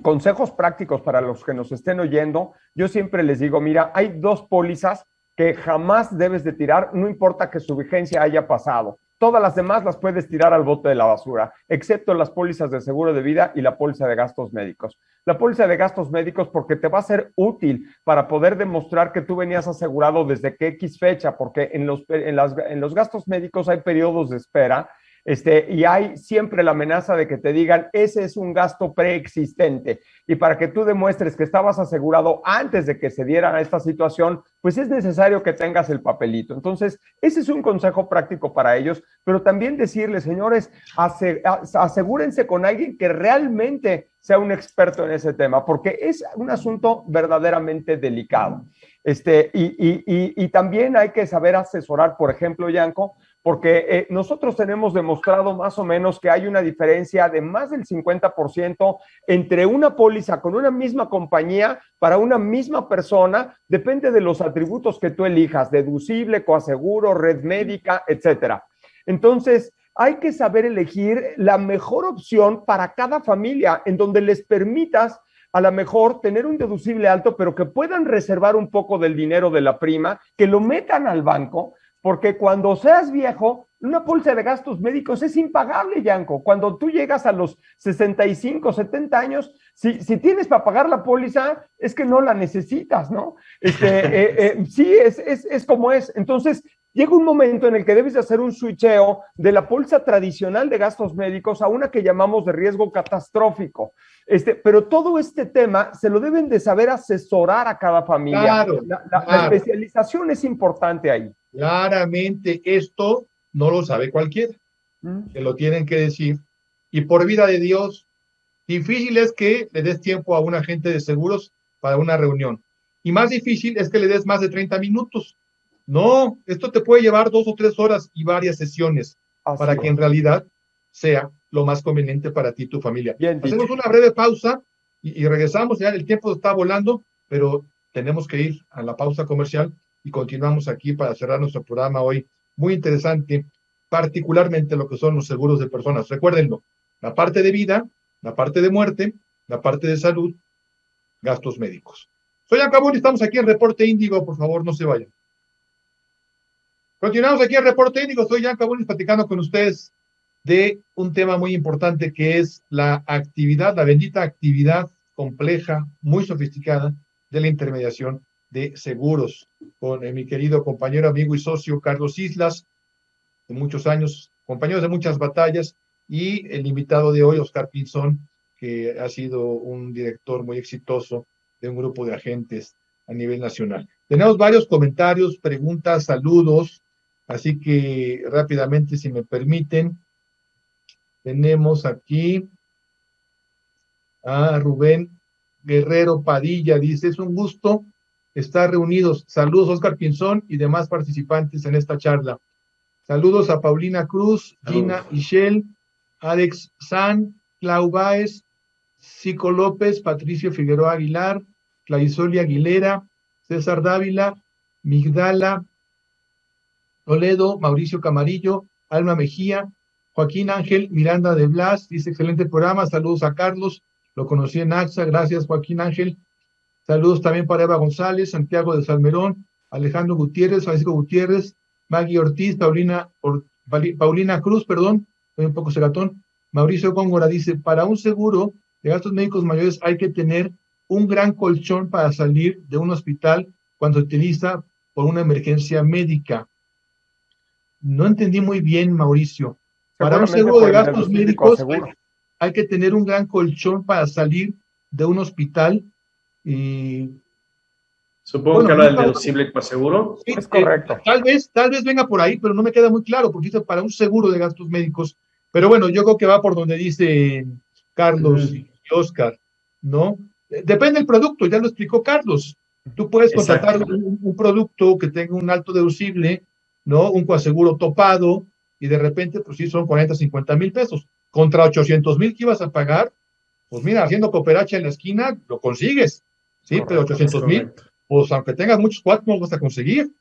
consejos prácticos para los que nos estén oyendo, yo siempre les digo, mira, hay 2 pólizas que jamás debes de tirar, no importa que su vigencia haya pasado. Todas las demás las puedes tirar al bote de la basura, excepto las pólizas de seguro de vida y la póliza de gastos médicos. La póliza de gastos médicos porque te va a ser útil para poder demostrar que tú venías asegurado desde que X fecha, porque en los gastos médicos hay periodos de espera, y hay siempre la amenaza de que te digan, ese es un gasto preexistente. Y para que tú demuestres que estabas asegurado antes de que se diera esta situación, pues es necesario que tengas el papelito. Entonces, ese es un consejo práctico para ellos, pero también decirles, señores, asegúrense con alguien que realmente sea un experto en ese tema, porque es un asunto verdaderamente delicado. Y también hay que saber asesorar, por ejemplo, Yanko, porque nosotros tenemos demostrado más o menos que hay una diferencia de más del 50% entre una póliza con una misma compañía para una misma persona, depende de los atributos que tú elijas, deducible, coaseguro, red médica, etcétera. Entonces, hay que saber elegir la mejor opción para cada familia, en donde les permitas a lo mejor tener un deducible alto, pero que puedan reservar un poco del dinero de la prima, que lo metan al banco, porque cuando seas viejo, una póliza de gastos médicos es impagable, Yanko. Cuando tú llegas a los 65, 70 años, si tienes para pagar la póliza, es que no la necesitas, ¿no? Sí, es como es. Entonces, llega un momento en el que debes de hacer un switcheo de la póliza tradicional de gastos médicos a una que llamamos de riesgo catastrófico. Pero todo este tema se lo deben de saber asesorar a cada familia. Claro, la especialización es importante ahí. Claramente esto no lo sabe cualquiera, te lo tienen que decir. Y por vida de Dios, difícil es que le des tiempo a un agente de seguros para una reunión. Y más difícil es que le des más de 30 minutos. No, esto te puede llevar 2 o 3 horas y varias sesiones para que en realidad sea lo más conveniente para ti y tu familia. Hacemos una breve pausa y regresamos. Ya el tiempo está volando, pero tenemos que ir a la pausa comercial y continuamos aquí para cerrar nuestro programa hoy. Muy interesante, particularmente lo que son los seguros de personas. Recuérdenlo, la parte de vida, la parte de muerte, la parte de salud, gastos médicos. Soy Acabón y estamos aquí en Reporte Índigo. Por favor, no se vayan. Continuamos aquí en Reporte Índigo. Soy Jan Cabunis platicando con ustedes de un tema muy importante que es la actividad, la bendita actividad compleja, muy sofisticada de la intermediación de seguros, con mi querido compañero, amigo y socio Carlos Islas, de muchos años, compañeros de muchas batallas, y el invitado de hoy, Oscar Pinzón, que ha sido un director muy exitoso de un grupo de agentes a nivel nacional. Tenemos varios comentarios, preguntas, saludos, así que rápidamente, si me permiten, tenemos aquí a Rubén Guerrero Padilla, dice, es un gusto estar reunidos. Saludos, Oscar Pinzón y demás participantes en esta charla. Saludos a Paulina Cruz, Gina Ishel, Alex San, Clau Báez, Cico López, Patricio Figueroa Aguilar, Claisoli Aguilera, César Dávila, Migdala Toledo, Mauricio Camarillo, Alma Mejía, Joaquín Ángel Miranda de Blas, dice excelente programa, saludos a Carlos, lo conocí en AXA, gracias Joaquín Ángel. Saludos también para Eva González, Santiago de Salmerón, Alejandro Gutiérrez, Francisco Gutiérrez, Maggie Ortiz, Paulina Cruz, perdón, soy un poco cegatón. Mauricio Góngora dice, para un seguro de gastos médicos mayores hay que tener un gran colchón para salir de un hospital cuando se utiliza por una emergencia médica. No entendí muy bien, Mauricio. Para un seguro de gastos médicos hay que tener un gran colchón para salir de un hospital. Supongo que habla del deducible coaseguro. Sí, es correcto. Tal vez venga por ahí, pero no me queda muy claro, porque dice para un seguro de gastos médicos. Pero bueno, yo creo que va por donde dice Carlos y Oscar, ¿no? Depende del producto, ya lo explicó Carlos. Tú puedes contratar un producto que tenga un alto deducible, ¿no? Un coaseguro topado, y de repente, pues sí, son 40, 50 mil pesos. Contra 800,000 que ibas a pagar, pues mira, haciendo cooperacha en la esquina, lo consigues, ¿sí? Correcto, pero 800,000, pues aunque tengas muchos cuates, no lo vas a conseguir.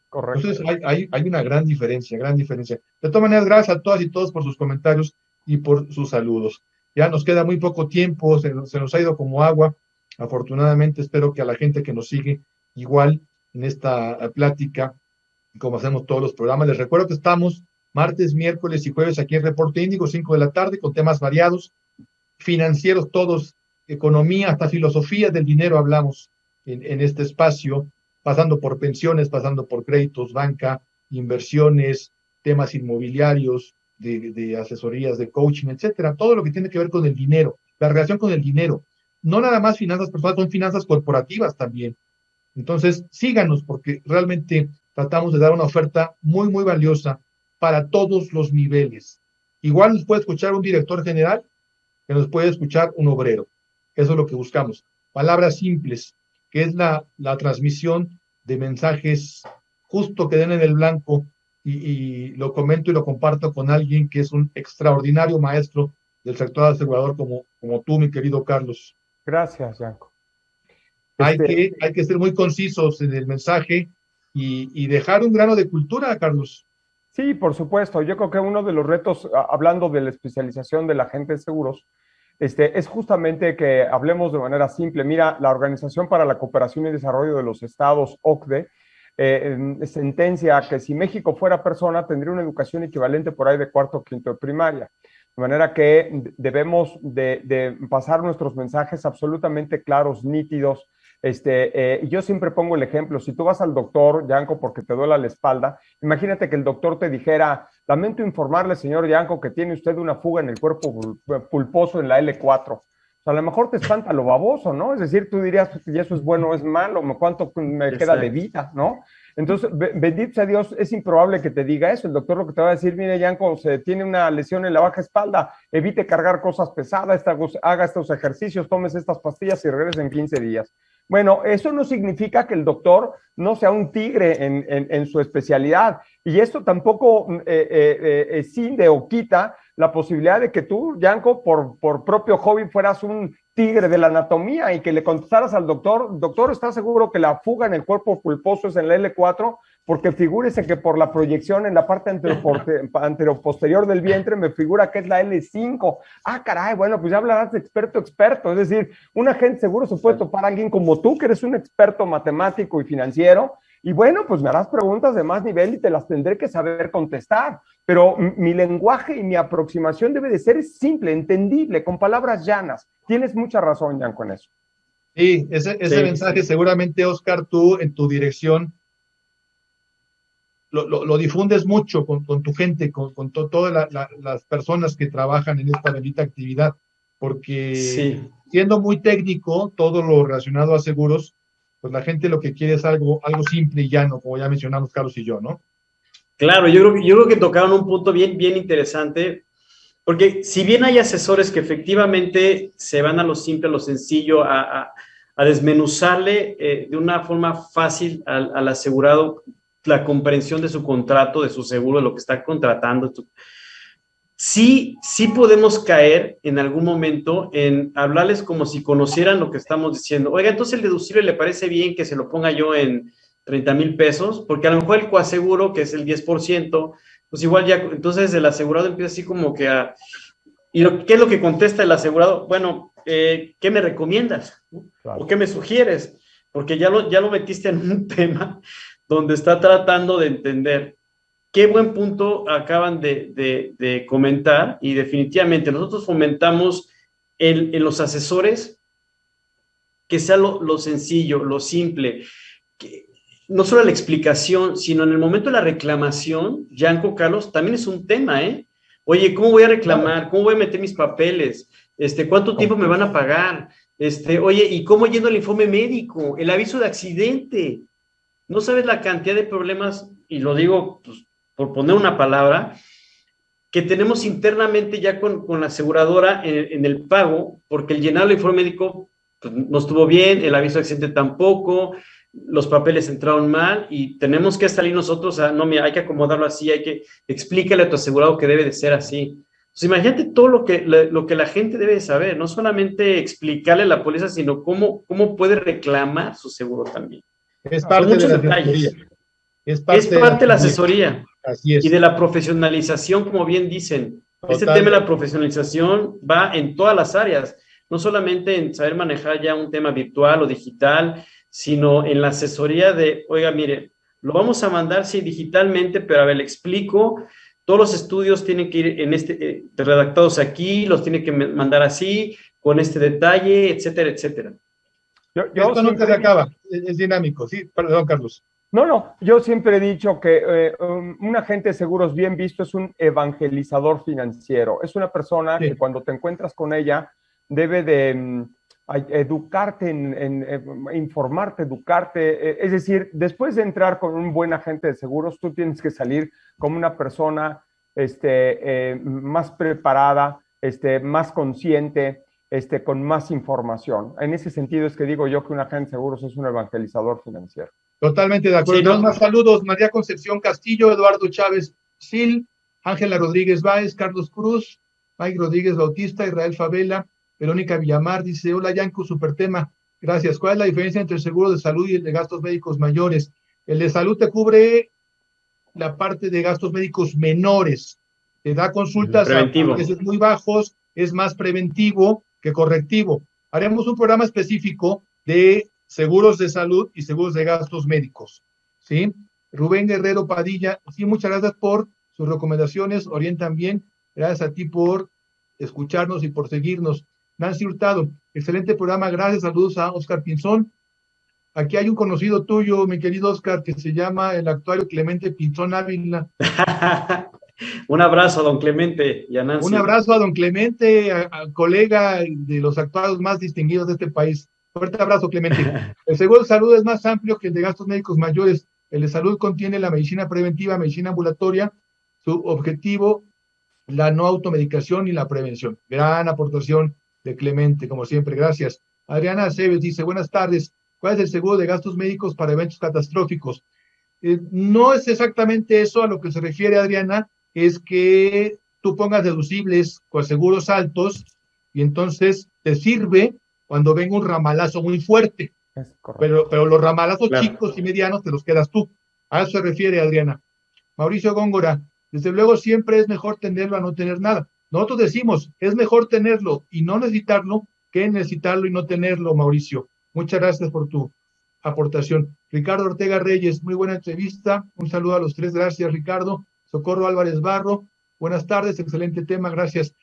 Correcto. Entonces hay una gran diferencia, gran diferencia. De todas maneras, gracias a todas y todos por sus comentarios y por sus saludos. Ya nos queda muy poco tiempo, se nos ha ido como agua. Afortunadamente, espero que a la gente que nos sigue igual en esta plática, como hacemos todos los programas. Les recuerdo que estamos martes, miércoles y jueves aquí en Reporte Índigo, 5 de la tarde, con temas variados, financieros todos, economía, hasta filosofía del dinero hablamos en este espacio, pasando por pensiones, pasando por créditos, banca, inversiones, temas inmobiliarios, de asesorías, de coaching, etcétera, todo lo que tiene que ver con el dinero, la relación con el dinero. No nada más finanzas personales, son finanzas corporativas también. Entonces, síganos porque realmente tratamos de dar una oferta muy, muy valiosa para todos los niveles. Igual nos puede escuchar un director general, que nos puede escuchar un obrero. Eso es lo que buscamos. Palabras simples, que es la transmisión de mensajes justo que den en el blanco y lo comento y lo comparto con alguien que es un extraordinario maestro del sector asegurador como tú, mi querido Carlos. Gracias, Yanko. Hay que ser muy concisos en el mensaje y dejar un grano de cultura, Carlos. Sí, por supuesto. Yo creo que uno de los retos, hablando de la especialización de la gente de seguros, es justamente que hablemos de manera simple. Mira, la Organización para la Cooperación y Desarrollo de los Estados, OCDE, sentencia que si México fuera persona, tendría una educación equivalente por ahí de cuarto o quinto de primaria. De manera que debemos de pasar nuestros mensajes absolutamente claros, nítidos. Yo siempre pongo el ejemplo, si tú vas al doctor, Yanko, porque te duele la espalda, imagínate que el doctor te dijera, lamento informarle, señor Yanko, que tiene usted una fuga en el cuerpo pulposo en la L4. O sea, a lo mejor te espanta lo baboso, ¿no? Es decir, tú dirías, pues, ¿y eso es bueno o es malo? ¿Cuánto me queda de vida, no? Entonces, bendito sea Dios, es improbable que te diga eso. El doctor lo que te va a decir, mire, Yanko, se tiene una lesión en la baja espalda, evite cargar cosas pesadas, haga estos ejercicios, tomes estas pastillas y regrese en 15 días. Bueno, eso no significa que el doctor no sea un tigre en su especialidad. Y esto tampoco cinde o quita la posibilidad de que tú, Yanko, por propio hobby fueras un tigre de la anatomía y que le contestaras al doctor, doctor, ¿está seguro que la fuga en el cuerpo pulposo es en la L4? Porque figúrese que por la proyección en la parte anteroposterior del vientre me figura que es la L5. Ah, caray, bueno, pues ya hablarás de experto. Es decir, un agente seguro se puede topar a alguien como tú, que eres un experto matemático y financiero, y bueno, pues me harás preguntas de más nivel y te las tendré que saber contestar. Pero mi lenguaje y mi aproximación debe de ser simple, entendible, con palabras llanas. Tienes mucha razón, Jan, con eso. Sí, ese mensaje seguramente, Oscar, tú en tu dirección lo difundes mucho con tu gente, con todas las personas que trabajan en esta bendita actividad, porque siendo muy técnico todo lo relacionado a seguros, pues la gente lo que quiere es algo simple y llano, como ya mencionamos Carlos y yo, ¿no? Claro, yo creo que tocaron un punto bien interesante, porque si bien hay asesores que efectivamente se van a lo simple, a lo sencillo, a desmenuzarle de una forma fácil al asegurado la comprensión de su contrato, de su seguro, de lo que está contratando. Sí podemos caer en algún momento en hablarles como si conocieran lo que estamos diciendo. Oiga, entonces el deducible le parece bien que se lo ponga yo en 30,000 pesos, porque a lo mejor el coaseguro, que es el 10%, pues igual ya, entonces el asegurado empieza así como que a... ¿Y qué es lo que contesta el asegurado? Bueno, ¿qué me recomiendas? Claro. ¿O qué me sugieres? Porque ya lo metiste en un tema donde está tratando de entender. Qué buen punto acaban de comentar, y definitivamente nosotros fomentamos en los asesores que sea lo sencillo, lo simple, que no solo la explicación, sino en el momento de la reclamación, Yanko, Carlos, también es un tema, ¿eh? Oye, ¿cómo voy a reclamar? ¿Cómo voy a meter mis papeles? ¿Cuánto tiempo me van a pagar? Oye, ¿y cómo yendo el informe médico? El aviso de accidente. No sabes la cantidad de problemas, y lo digo pues, por poner una palabra, que tenemos internamente ya con la aseguradora en el pago, porque el llenar el informe médico pues, no estuvo bien, el aviso de accidente tampoco, los papeles entraron mal, y tenemos que salir nosotros no, mira, hay que acomodarlo así, hay que explícale a tu asegurado que debe de ser así. Entonces, imagínate todo lo que la gente debe de saber, no solamente explicarle la póliza, sino cómo puede reclamar su seguro también. Es parte de la asesoría. Es parte de la asesoría. Así es. Y de la profesionalización, como bien dicen. Este tema de la profesionalización va en todas las áreas, no solamente en saber manejar ya un tema virtual o digital, sino en la asesoría de, oiga, mire, lo vamos a mandar, sí, digitalmente, pero a ver, le explico, todos los estudios tienen que ir redactados aquí, los tiene que mandar así, con este detalle, etcétera, etcétera. Esto nunca se acaba, es dinámico, sí, perdón, Carlos. No, yo siempre he dicho que un agente de seguros bien visto es un evangelizador financiero, es una persona que cuando te encuentras con ella debe de educarte, informarte, educarte, es decir, después de entrar con un buen agente de seguros, tú tienes que salir como una persona más preparada, más consciente, con más información. En ese sentido es que digo yo que un agente de seguros es un evangelizador financiero. Totalmente de acuerdo. Sí, no. Más saludos, María Concepción Castillo, Eduardo Chávez Sil, Ángela Rodríguez Báez, Carlos Cruz, Mike Rodríguez Bautista, Israel Favela, Verónica Villamar dice, hola Yanko, super tema. Gracias. ¿Cuál es la diferencia entre el seguro de salud y el de gastos médicos mayores? El de salud te cubre la parte de gastos médicos menores, te da consultas a precios muy bajos, es más preventivo que correctivo. Haremos un programa específico de seguros de salud y seguros de gastos médicos, ¿sí? Rubén Guerrero Padilla, sí, muchas gracias por sus recomendaciones, orientan bien, gracias a ti por escucharnos y por seguirnos. Nancy Hurtado, excelente programa, gracias, saludos a Oscar Pinzón. Aquí hay un conocido tuyo, mi querido Oscar, que se llama el actuario Clemente Pinzón Ávila. Un abrazo a don Clemente y a Nancy. Un abrazo a don Clemente, a colega de los actuarios más distinguidos de este país. Fuerte abrazo, Clemente. El seguro de salud es más amplio que el de gastos médicos mayores. El de salud contiene la medicina preventiva, medicina ambulatoria, su objetivo, la no automedicación y la prevención. Gran aportación de Clemente, como siempre, gracias. Adriana Aceves dice, buenas tardes, ¿cuál es el seguro de gastos médicos para eventos catastróficos? No es exactamente eso a lo que se refiere, Adriana, es que tú pongas deducibles con seguros altos y entonces te sirve cuando venga un ramalazo muy fuerte. Pero los ramalazos chicos y medianos te los quedas tú. A eso se refiere, Adriana. Mauricio Góngora, desde luego siempre es mejor tenerlo a no tener nada. Nosotros decimos, es mejor tenerlo y no necesitarlo que necesitarlo y no tenerlo, Mauricio. Muchas gracias por tu aportación. Ricardo Ortega Reyes, muy buena entrevista. Un saludo a los tres, gracias, Ricardo. Socorro Álvarez Barro, buenas tardes, excelente tema, gracias.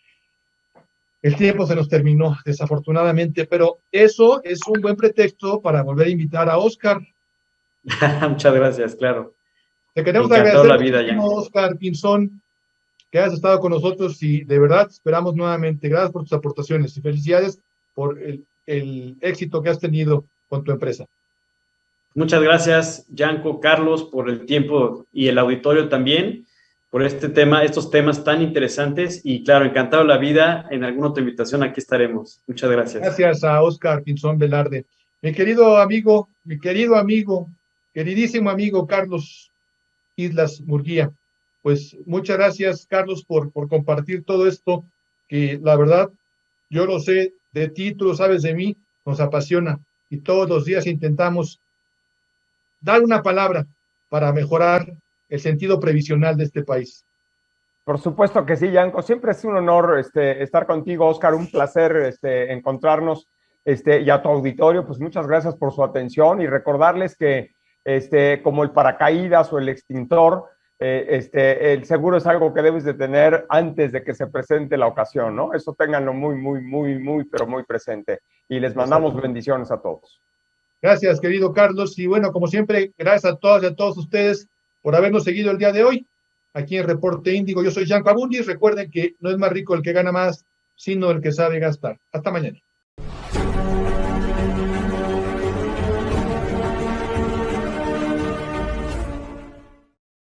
El tiempo se nos terminó, desafortunadamente, pero eso es un buen pretexto para volver a invitar a Oscar. Muchas gracias, claro. Te queremos agradecer muchísimo, Oscar Pinzón, que hayas estado con nosotros y de verdad esperamos nuevamente. Gracias por tus aportaciones y felicidades por el éxito que has tenido con tu empresa. Muchas gracias, Yanko, Carlos, por el tiempo y el auditorio también, por este tema, estos temas tan interesantes y claro, encantado la vida, en alguna otra invitación aquí estaremos. Muchas gracias. Gracias a Oscar Pinzón Velarde. Mi querido amigo, queridísimo amigo Carlos Islas Murguía, pues muchas gracias, Carlos, por compartir todo esto, que la verdad, yo lo sé de ti, tú lo sabes de mí, nos apasiona y todos los días intentamos dar una palabra para mejorar el sentido previsional de este país. Por supuesto que sí, Yanko. Siempre es un honor estar contigo, Oscar. Un placer encontrarnos y a tu auditorio, pues muchas gracias por su atención y recordarles que como el paracaídas o el extintor, el seguro es algo que debes de tener antes de que se presente la ocasión, ¿no? Eso ténganlo pero muy presente. Y les mandamos bendiciones a todos. Gracias, querido Carlos. Y bueno, como siempre, gracias a todas y a todos ustedes por habernos seguido el día de hoy. Aquí en Reporte Índigo, yo soy Yanko Abundis. Recuerden que no es más rico el que gana más, sino el que sabe gastar. Hasta mañana.